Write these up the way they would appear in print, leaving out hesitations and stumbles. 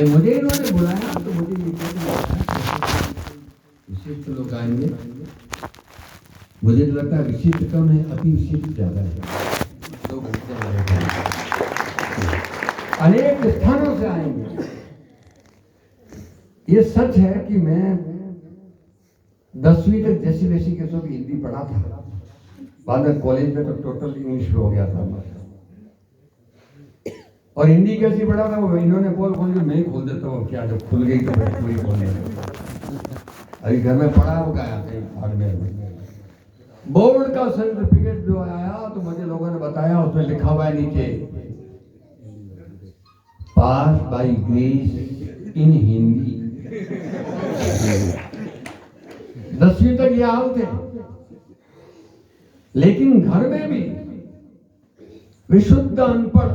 मुझे इन्होंने बुलाया तो मुझे ये विशिष्ट लोग आएंगे। मुझे तो लगता है विशिष्ट कम है, अति विशिष्ट ज्यादा है। 2 घंटे अनेक स्थानों से आएंगे। ये सच है कि मैं 10वीं तक जैसी वैसी के सब हिंदी पढ़ा था, बाद में कॉलेज में तो टोटल इंग्लिश हो गया था। और हिंदी कैसी पढ़ा था वो इन्होंने खोल के मैं ही खोल देता हूँ, क्या जब खुल गई तो पूरी खोल देता। अभी घर में पढ़ा होगा कहीं हार्डवेयर। बोर्ड का सर्टिफिकेट जो आया तो मुझे लोगों ने बताया, उसमें लिखा हुआ है नीचे पास बाय ग्रेस इन हिंदी। 10वीं तक ये हाल थे, लेकिन घर में भी विशुद्ध अनपढ़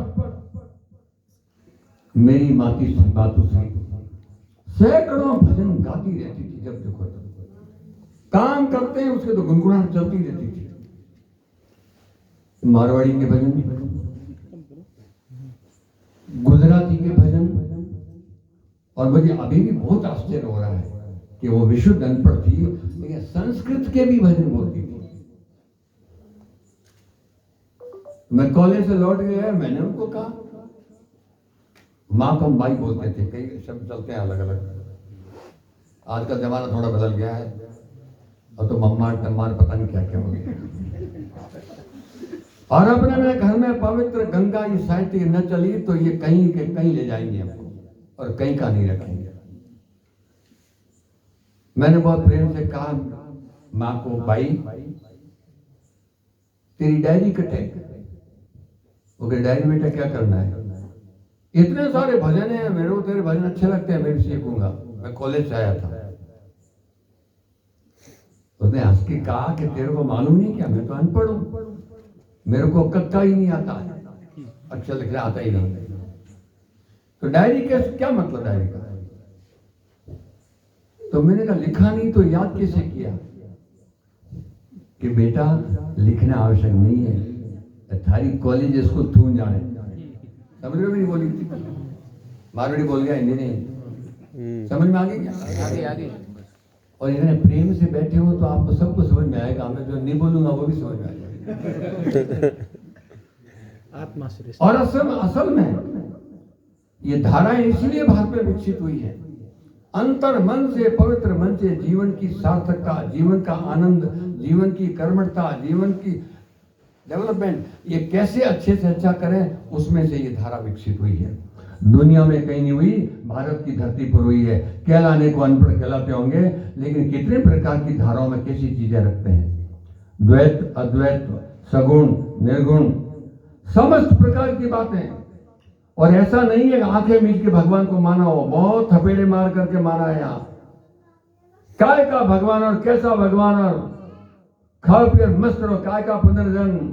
मेरी मातुश्री सैकड़ों भजन गाती रहती थी। जब देखो काम करते हैं उसके तो गुनगुनाहट चलती रहती थी। मारवाड़ी के भजन, गुजराती के भजन, और मुझे अभी भी बहुत आश्चर्य हो रहा है कि वो विशुद्ध अनपढ़ थी, लेकिन संस्कृत के भी भजन बोलती थी। मैं कॉलेज से लौट गया, मैंने उनको कहा, माँ को हम बाई बोलते थे, कई शब्द चलते हैं अलग अलग। आज का जमाना थोड़ा बदल गया है, और तो मम्मा टम्मार पता नहीं क्या क्या हो गया। और अपने मेरे घर में पवित्र गंगा की साहित्य न चली तो ये कहीं के कहीं ले जाएंगे हमको, और कहीं का नहीं रखेंगे। मैंने बहुत प्रेम से कहा माँ को, भाई तेरी डायरी कटे। वो डायरी बेटा क्या करना है, इतने सारे भजन हैं, मेरे को तेरे भजन अच्छे लगते हैं, मैं भी सीखूंगा। मैं कॉलेज से आया था। उसने हंस के कहा कि तेरे को मालूम नहीं क्या, मैं तो अनपढ़ हूं, मेरे को कक्का ही नहीं आता है, अक्षर लिखना आता ही नहीं। तो डायरी कैसे, क्या मतलब डायरी का? तो मैंने कहा लिखा नहीं तो याद कैसे किया? कि बेटा लिखना आवश्यक नहीं है, थारी कॉलेज स्कूल थून जाने। समझ में भी नहीं बोली थी, मारवाड़ी बोल गया, हिंदी नहीं। समझ में आ गई क्या? आगे। और इन्हें प्रेम से बैठे हो तो आपको सब कुछ समझ में आएगा, मैं जो नहीं बोलूंगा वो भी समझ में आएगा। आत्मा से। और असल में ये धाराएं इसलिए भारत में विकसित हुई है, अंतर मन से, पवित्र मन से जीवन की सार्थकता, जीवन का आनंद, जीवन की कर्मठता, जीवन की डेवलपमेंट, ये कैसे अच्छे से अच्छा करें, उसमें से ये धारा विकसित हुई है। दुनिया में कहीं नहीं हुई, भारत की धरती पर हुई है। कहलाने को अनपढ़ कहलाते होंगे, लेकिन कितने प्रकार की धाराओं में कैसी चीजें रखते हैं, द्वैत, अद्वैत, सगुण, निर्गुण, समस्त प्रकार की बातें। और ऐसा नहीं है आंखें मीच के भगवान को माना हो, बहुत थपेड़े मार करके माना है। यहाँ काय का भगवान और कैसा भगवान, और खाओ पियो मस्त रहो, काय का पुनर्जन्म,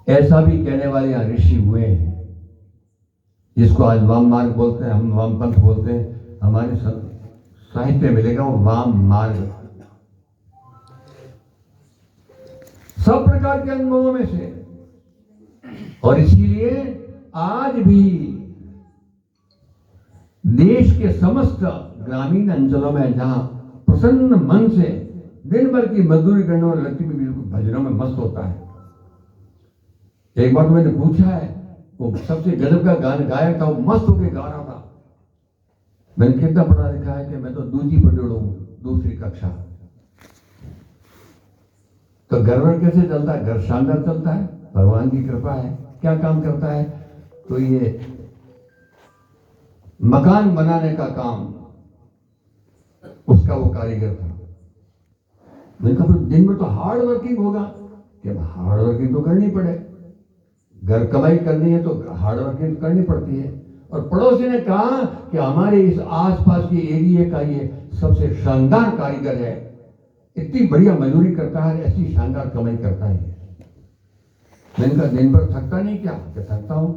ऐसा भी कहने वाले यहाँ ऋषि हुए हैं, जिसको आज वाम मार्ग बोलते हैं, हम वामपंथ बोलते हैं। हमारे साहित्य मिलेगा वो वाम मार्ग। सब प्रकार के अनुभवों में से। और इसीलिए आज भी देश के समस्त ग्रामीण अंचलों में जहां प्रसन्न मन से दिन भर की मजदूरी करने वाले व्यक्ति भी बिल्कुल भजनों में मस्त होता है। एक बार मैंने पूछा है, वो सबसे गजब का गान गायक था, वो मस्त होकर गा रहा था। मैंने कितना पढ़ा लिखा है कि मैं तो दूजी पढ़ हूं, दूसरी कक्षा। तो घर कैसे चलता है? घर शानदार चलता है, भगवान की कृपा है। क्या काम करता है? तो ये मकान बनाने का काम, उसका वो कारीगर था। मैंने कहा दिन में तो हार्ड वर्किंग होगा। कि हार्ड वर्किंग तो करनी पड़े, घर कमाई करनी है तो हार्ड वर्किंग करनी पड़ती है। और पड़ोसी ने कहा कि हमारे इस आसपास के एरिया का ये सबसे शानदार कारीगर है, इतनी बढ़िया मजदूरी करता है, ऐसी शानदार कमाई करता है। मैंने कहा दिन भर थकता नहीं क्या? थकता हूं।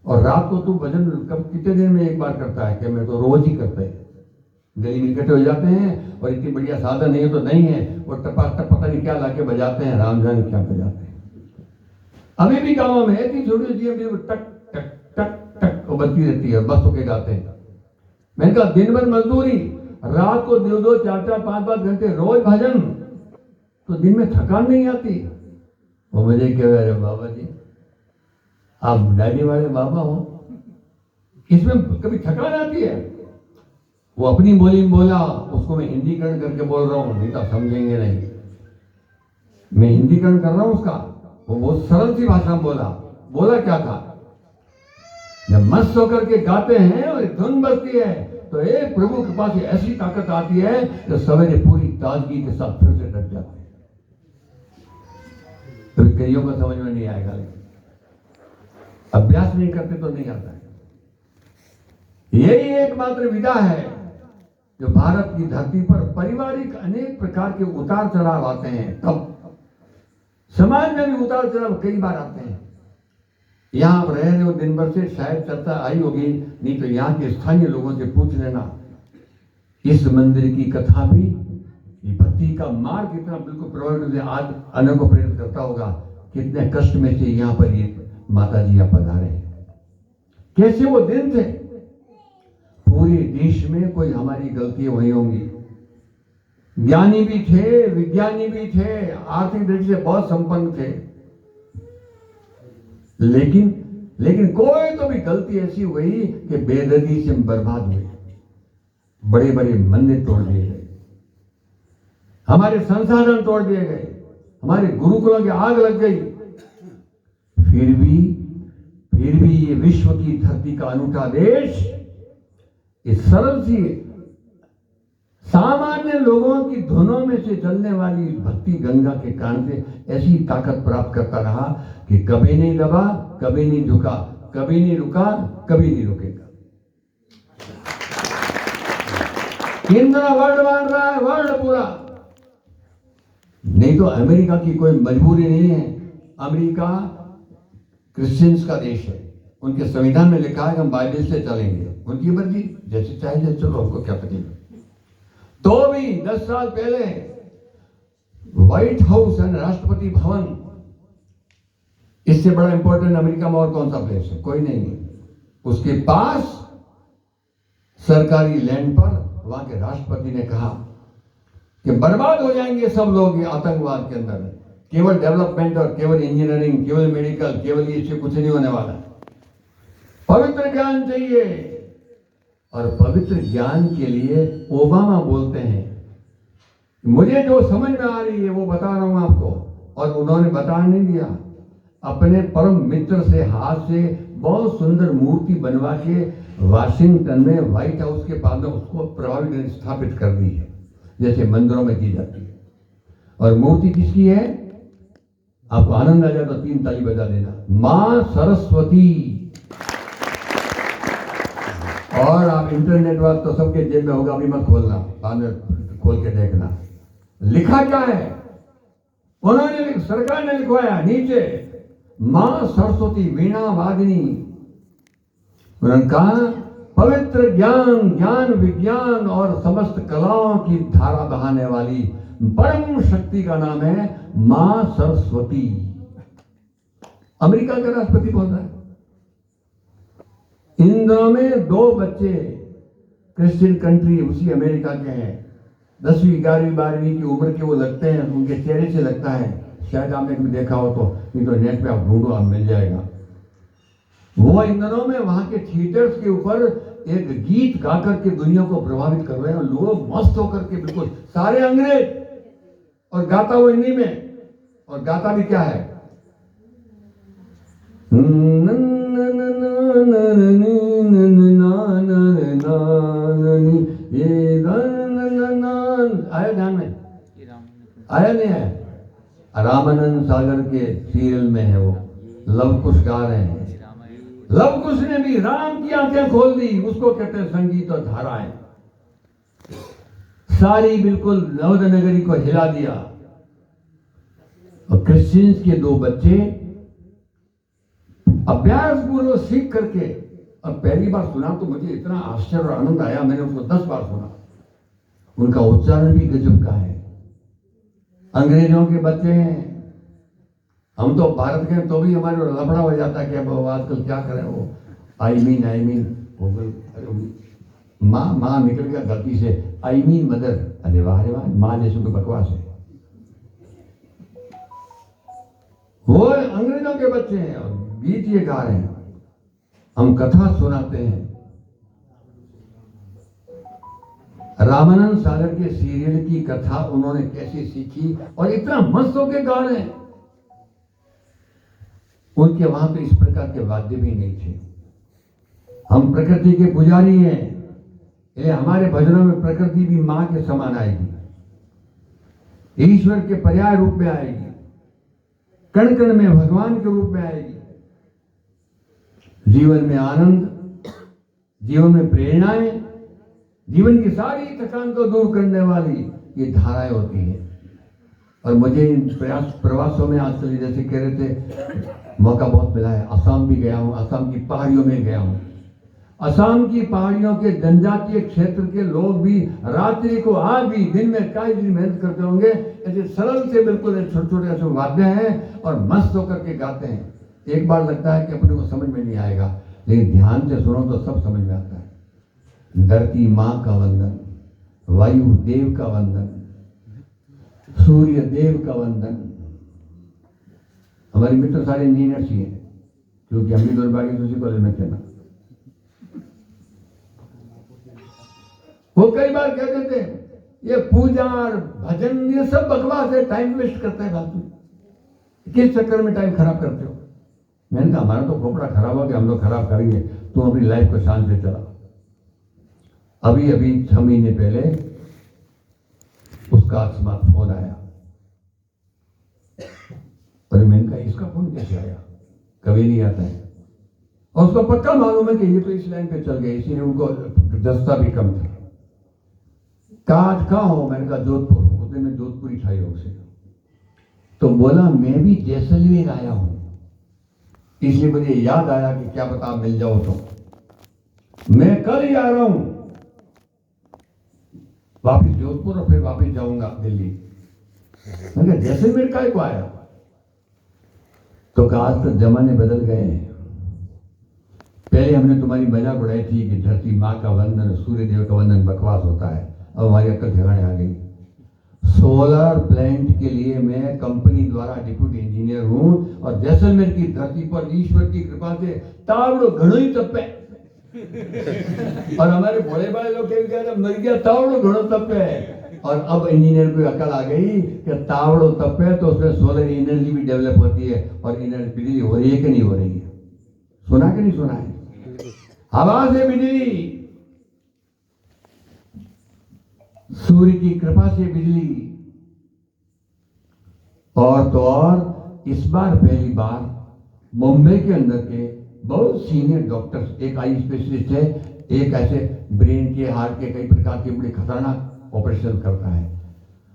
और रात को तू भजन कब कितने दिन में एक बार करता है? कि मैं तो रोज ही करता है। गली में इकट्ठे हो जाते हैं, और इतनी बढ़िया साधन नहीं है तो नहीं है, वो टपा टप पता नहीं क्या लाके बजाते हैं, राम जान क्या बजाते हैं। अभी भी गाँव में इतनी छोटी सी टक टक टक टक वो बजती रहती है, बस होके गाते हैं। मैंने कहा दिन भर मजदूरी, रात को 2-2, 4-4, 5-5 घंटे रोज भजन, तो दिन में थकान नहीं आती। वो मुझे कह रहे, अरे बाबा जी आप डैडी वाले बाबा हो, इसमें कभी थकान आती है? वो अपनी बोली में बोला, उसको मैं हिंदीकरण करके बोल रहा हूँ, नहीं तो समझेंगे नहीं। मैं हिंदीकरण कर रहा हूँ उसका। वो बहुत सरल सी भाषा में बोला क्या था, जब मस्त होकर के गाते हैं और एक धुन बजती है तो एक प्रभु के पास ऐसी ताकत आती है कि सवेरे पूरी ताजगी के साथ फिर से डट जाते हैं। तो कईयों को समझ में नहीं आएगा, लेकिन अभ्यास नहीं करते तो नहीं आता है। यही एकमात्र विधा है जो भारत की धरती पर पारिवारिक अनेक प्रकार के उतार चढ़ाव आते हैं, तब समाज में भी उतार चढ़ाव कई बार आते हैं। यहां आप रह रहे हो दिन भर से, शायद चर्चा आई होगी, नहीं तो यहाँ के स्थानीय लोगों से पूछ लेना। इस मंदिर की कथा भी, ये भक्ति का मार्ग कितना बिल्कुल प्रभावित से आज अन्य को प्रेरित करता होगा। कितने कष्ट में से यहाँ पर ये माता जी आप पधारे हैं, कैसे वो दिन थे। पूरे देश में कोई हमारी गलतियां वही होंगी। ज्ञानी भी थे, विज्ञानी भी थे, आर्थिक दृष्टि से बहुत संपन्न थे, लेकिन कोई तो भी गलती ऐसी हुई कि बेदर्दी से बर्बाद हुए। बड़े बड़े मंदिर तोड़ दिए गए, हमारे संसाधन तोड़ दिए गए, हमारे गुरुकुलों की आग लग गई। फिर भी ये विश्व की धरती का अनूठा देश इस सरल सी सामान्य लोगों की धुनों में से चलने वाली भक्ति गंगा के कारण से ऐसी ताकत प्राप्त करता रहा कि कभी नहीं दबा, कभी नहीं झुका, कभी नहीं रुका, कभी नहीं रुकेगा। इंद्र वर्ल्ड मान रहा है, वर्ल्ड पूरा। नहीं तो अमेरिका की कोई मजबूरी नहीं है। अमेरिका क्रिश्चियंस का देश है, उनके संविधान में लिखा है कि हम बाइबल से चलेंगे, उनकी मर्जी, जैसे चाहे जैसे चलो, हमको क्या तकलीफ। तो भी 10 साल पहले white house and Rashtrapati Bhavan, इससे बड़ा इंपॉर्टेंट अमेरिका में और कौन सा प्लेस है? कोई नहीं है। उसके पास सरकारी लैंड पर वहां के राष्ट्रपति ने कहा कि बर्बाद हो जाएंगे सब लोग ये आतंकवाद के अंदर, केवल डेवलपमेंट और केवल इंजीनियरिंग, केवल मेडिकल, केवल इससे कुछ नहीं होने वाला। पवित्र ज्ञान चाहिए। और पवित्र ज्ञान के लिए ओबामा बोलते हैं, मुझे जो समझ में आ रही है वो बता रहा हूं आपको। और उन्होंने बता नहीं दिया, अपने परम मित्र से हाथ से बहुत सुंदर मूर्ति बनवा के वाशिंगटन में व्हाइट हाउस के पास में उसको प्रभावी ढंग से स्थापित कर दी है, जैसे मंदिरों में की जाती है। और मूर्ति किसकी है? आपको आनंद आ जाए तो 3 ताली बजा देना, मां सरस्वती। और आप इंटरनेट वाले तो सबके जेब में होगा, अभी मत खोलना, बाद में खोल के देखना। लिखा क्या है? उन्होंने, सरकार ने लिखवाया नीचे, मां सरस्वती वीणा वादिनी। उन्होंने कहा पवित्र ज्ञान विज्ञान और समस्त कलाओं की धारा बहाने वाली परम शक्ति का नाम है मां सरस्वती। अमेरिका का राष्ट्रपति बोल रहा है। इन दिनों में 2 बच्चे क्रिश्चियन कंट्री उसी अमेरिका के हैं, 10वीं 11वीं 12वीं की उम्र के वो लगते हैं, उनके चेहरे से लगता है, शायद आपने कभी देखा हो तो, नहीं तो नेट पे आप ढूंढो, आप मिल जाएगा। वो इन दिनों में वहां के थिएटर्स के ऊपर एक गीत गा करके दुनिया को प्रभावित कर रहे हैं। लोग मस्त होकर के, बिल्कुल सारे अंग्रेज, और गाता वो हिंदी में, और गाता भी क्या है, आया ध्यान में? आया नहीं है? रामानंद सागर के सीरियल में है वो, लव कुश गा रहे हैं। लव कुश ने भी राम की आंखें खोल दी, उसको कहते हैं संगीत और धाराएं। सारी बिल्कुल नवद नगरी को हिला दिया। और क्रिश्चियंस के 2 बच्चे अभ्यास पूर्वक सीख करके, और पहली बार सुना तो मुझे इतना आश्चर्य और आनंद आया, मैंने उसको 10 बार सुना। उनका उच्चारण भी गजब का है। अंग्रेजों के बच्चे हैं, हम तो भारत के, तो भी हमारे लफड़ा हो जाता है कि अब आजकल क्या करें। वो आई मीन हो गई, अरे माँ निकल गया गलती से, आई मीन मदर, अरे वाह माँ जैसे कोई बकवास है। वो अंग्रेजों के बच्चे हैं और गीत ये गा रहे हैं, हम कथा सुनाते हैं। रामानंद सागर के सीरियल की कथा उन्होंने कैसे सीखी और इतना मस्त होके गा रहे हैं। उनके वहां तो इस प्रकार के वाद्य भी नहीं थे। हम प्रकृति के पुजारी हैं, ये हमारे भजनों में प्रकृति भी मां के समान आएगी, ईश्वर के पर्याय रूप में आएगी, कण कण में भगवान के रूप में आएगी। जीवन में आनंद, जीवन में प्रेरणाएं, जीवन की सारी थकान को दूर करने वाली ये धाराएं होती है। और मुझे इन प्रवासों में आजकल जैसे कह रहे थे, मौका बहुत मिला है, असम भी गया हूँ, असम की पहाड़ियों में गया हूँ। असम की पहाड़ियों के जनजातीय क्षेत्र के लोग भी रात्रि को आज भी दिन में कई दिन मेहनत करते होंगे, ऐसे सरल से बिल्कुल छोटे छोटे ऐसे वाद्य हैं और मस्त होकर के गाते हैं। एक बार लगता है कि अपने को समझ में नहीं आएगा, लेकिन ध्यान से सुनो तो सब समझ में आता है। धरती माँ का वंदन, वायु देव का वंदन, सूर्य देव का वंदन। हमारे मित्र सारे इंजीनियर्स ही हैं, क्योंकि हम भी दुर्भाग्य उसी कॉलेज में थे ना। वो कई बार कहते थे ये पूजा और भजन ये सब बकवास है, टाइम वेस्ट करते हैं फालतू, किस चक्कर में टाइम खराब करते हो। मैंने कहा हमारा तो खोपड़ा खराब हो गया, हम लोग खराब करेंगे, तुम अपनी लाइफ को शांत से चला। अभी 6 महीने पहले उसका अकस्मात फोन आया और मैंने कहा इसका फोन कैसे आया, कभी नहीं आता है। और उसको पक्का मालूम है कि ये तो इस लाइन पे चल गए, इसीलिए उनको दस्ता भी कम था। काज कहाँ हो, मैंने कहा जोधपुर, उस दिन मैं जोधपुरी था योग से। तो बोला मैं भी जैसलमेर आया हूं, इसलिए मुझे याद आया कि क्या पता मिल जाओ तो मैं कल ही आ रहा हूं वापिस जोधपुर और फिर वापिस जाऊंगा दिल्ली। मैंने कहा जैसलमेर काय को आया, तो कहा आज तो जमाने बदल गए हैं। पहले हमने तुम्हारी मजाक उड़ाई थी कि धरती माँ का वंदन, सूर्य देव का वंदन बकवास होता है, अब हमारी अक्ल ठिकाने आ गई। सोलर प्लांट के लिए मैं कंपनी द्वारा डिप्यूटी इंजीनियर हूं और जैसलमेर की धरती पर ईश्वर की कृपा से तावड़ो घणो ही तपे और हमारे भोले भाले लोग कहते मर गया तावड़ो घणो तपे। और अब इंजीनियर को अकल आ गई कि तावड़ो तपे तो उसमें सोलर एनर्जी भी डेवलप होती है और एनर्जी बिजली हो रही है कि नहीं हो रही है। सुना कि नहीं सुना है? हवा से बिजली, सूर्य की कृपा से बिजली। और तो और इस बार पहली बार मुंबई के अंदर के बहुत सीनियर डॉक्टर्स, एक आई स्पेशलिस्ट है, एक ऐसे ब्रेन के हार्ट के कई प्रकार के बड़े खतरनाक ऑपरेशन करता है,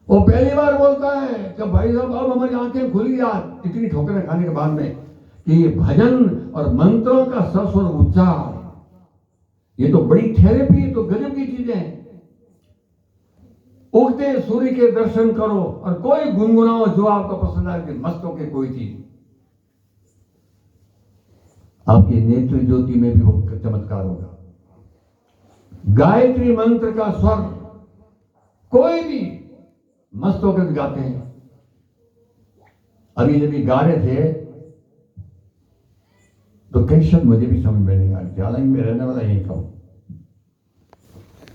वो पहली बार बोलता है कि भाई साहब अब हमारी आंखें खुली यार इतनी ठोकरें खाने के बाद में कि भजन और मंत्रों का सस्वर उच्चार ये तो बड़ी थेरेपी, तो गजब की चीजें हैं। उगते सूर्य के दर्शन करो और कोई गुनगुनाओ जो आपको पसंद आए, कि मस्त होके कोई चीज आपके नेत्र ज्योति में भी वो चमत्कार होगा। गायत्री मंत्र का स्वर कोई भी मस्त होकर गाते हैं। अभी जब गा रहे थे तो कई शब्द मुझे भी समझ में नहीं आ रहे, हालांकि मैं रहने वाला यही था,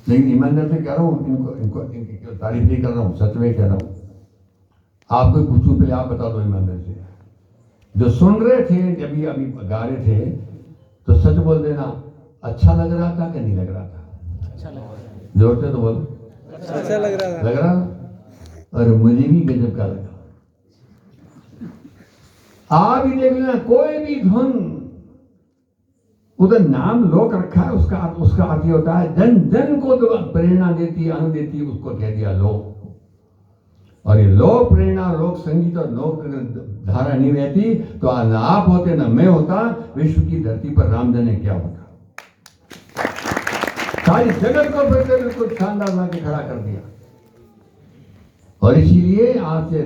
लेकिन ईमानदार से कह रहा हूं, इनको इनकी तारीफ नहीं कर रहा हूं, सच में कह रहा हूं। आपको पूछूं पहले आप बता दो ईमानदार से, जो सुन रहे थे जब अभी गा रहे थे तो सच बोल देना, अच्छा लग रहा था कि नहीं लग रहा था? अच्छा लग रहा था। जोर से तो बोलो। अच्छा लग रहा था। लग रहा, और मुझे भी गजब का लगा। आप ही देख लेना, कोई भी धुन उधर नाम लोक रखा है, उसका अर्थ ये होता है जन जन को तो प्रेरणा देती है, आनंद देती है, उसको कह दिया लोक। और ये लोक प्रेरणा, लोक संगीत और लोक धारा नहीं रहती तो ना आप होते ना मैं होता, विश्व की धरती पर रामजन क्या होता। सारी जगत को फिर से बिल्कुल शानदार ला के खड़ा कर दिया। और इसीलिए आज से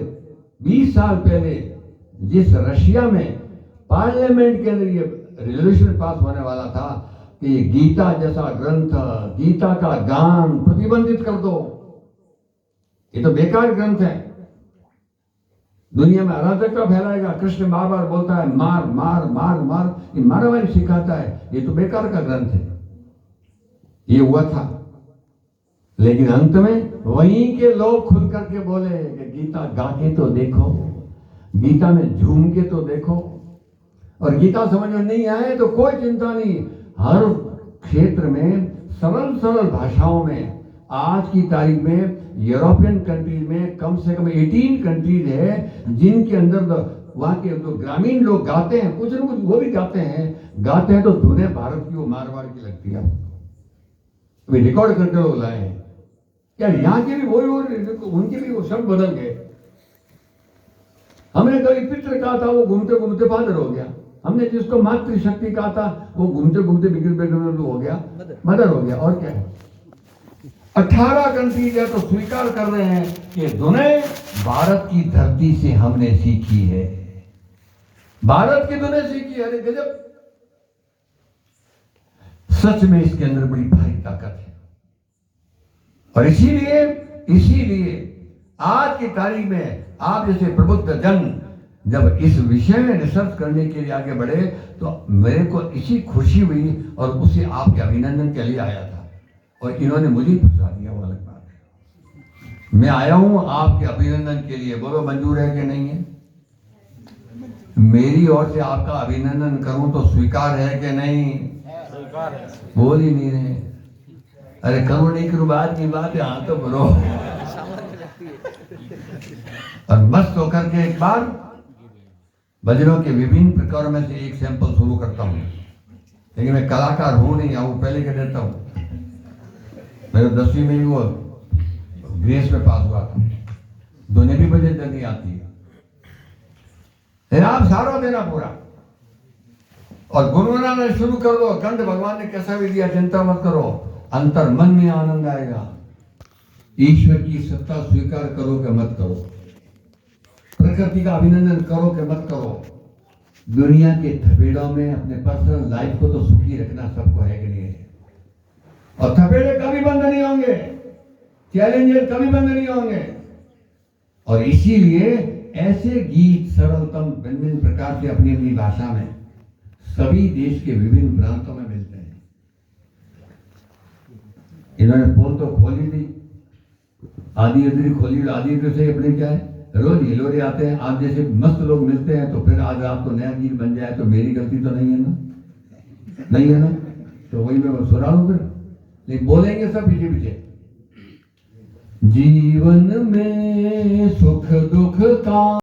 20 साल पहले जिस रशिया में पार्लियामेंट के अंदर ये रेजोल्यूशन पास होने वाला था कि गीता जैसा ग्रंथ, गीता का गान प्रतिबंधित कर दो। ये तो बेकार ग्रंथ है, दुनिया में अराजकता फैलाएगा। कृष्ण बार बार बोलता है मार मार मार मार, ये मारामारी सिखाता है, ये तो बेकार का ग्रंथ है। ये हुआ था, लेकिन अंत में वहीं के लोग खुल करके बोले कि गीता गा के तो देखो, गीता में झूम के तो देखो। और गीता समझ में नहीं आए तो कोई चिंता नहीं, हर क्षेत्र में सरल सरल भाषाओं में आज की तारीख में यूरोपियन कंट्रीज में कम से कम 18 कंट्रीज है जिनके अंदर वहाँ के जो ग्रामीण लोग गाते हैं, कुछ न कुछ वो भी गाते हैं तो धुनें भारत की वो मारवाड़ की लगती है। अभी रिकॉर्ड करके लोग लाए हैं यार, यहाँ के भी वही उनके भी वो शब्द बदल गए। हमने कभी पितृ कहा था, वो घूमते घूमते फादर हो गया। हमने जिसको मातृशक्ति कहा था, वो घूमते घूमते बिगड़ बिगड़ हो गया मदर हो गया। और क्या है, 18 कंट्रीज है तो स्वीकार कर रहे हैं कि धुनें भारत की धरती से हमने सीखी है, भारत की धुनें सीखी है। अरे गजब, सच में इसके अंदर बड़ी भारी ताकत है। और इसीलिए आज की तारीख में आप जैसे प्रबुद्ध जन जब इस विषय में रिसर्च करने के लिए आगे बढ़े तो मेरे को इसी खुशी हुई और उससे आपके अभिनंदन के लिए आया था। और इन्होंने मुझे फंसा दिया, वो अलग बात है। मैं आया हूं आपके अभिनंदन के लिए, बोलो मंजूर है कि नहीं है? मेरी ओर से आपका अभिनंदन करूं तो स्वीकार है कि नहीं? स्वीकार है। बोल ही नहीं रहे। अरे करो नहीं करो बात की बात है, हाँ तो बोलो। और मस्त होकर के एक बार भजनों के विभिन्न प्रकारों में से एक सैंपल शुरू करता हूं, लेकिन मैं कलाकार हूं नहीं, वो पहले कह देता हूं। मेरे 10वीं में वो ग्रेस में पास हुआ था, दोनों भी बजे नहीं आती है। आप सारा देना पूरा और गुनगुनाना शुरू कर दो। कंठ भगवान ने कैसा भी दिया, चिंता मत करो, अंतर मन में आनंद आएगा। ईश्वर की सत्ता स्वीकार करो कि मत करो, प्रकृति का अभिनंदन करो कि मत करो, दुनिया के थपेड़ों में अपने पर्सनल लाइफ को तो सुखी रखना सबको है कि नहीं है। और थपेड़े कभी बंद नहीं होंगे, चैलेंजेस कभी बंद नहीं होंगे। और इसीलिए ऐसे गीत सरलतम भिन्न प्रकार से अपनी अपनी भाषा में सभी देश के विभिन्न प्रांतों में मिलते हैं। इन्होंने पोल तो खोली थी, आदि अदरी खोली, आदि से अपने क्या है, रोज हिलोरे आते हैं। आप जैसे मस्त लोग मिलते हैं तो फिर आज आपको नया गीत बन जाए तो मेरी गलती तो नहीं है ना, नहीं है ना, तो वही मैं सुना लूं फिर, लेकिन बोलेंगे सब पीछे पीछे। जीवन में सुख दुख का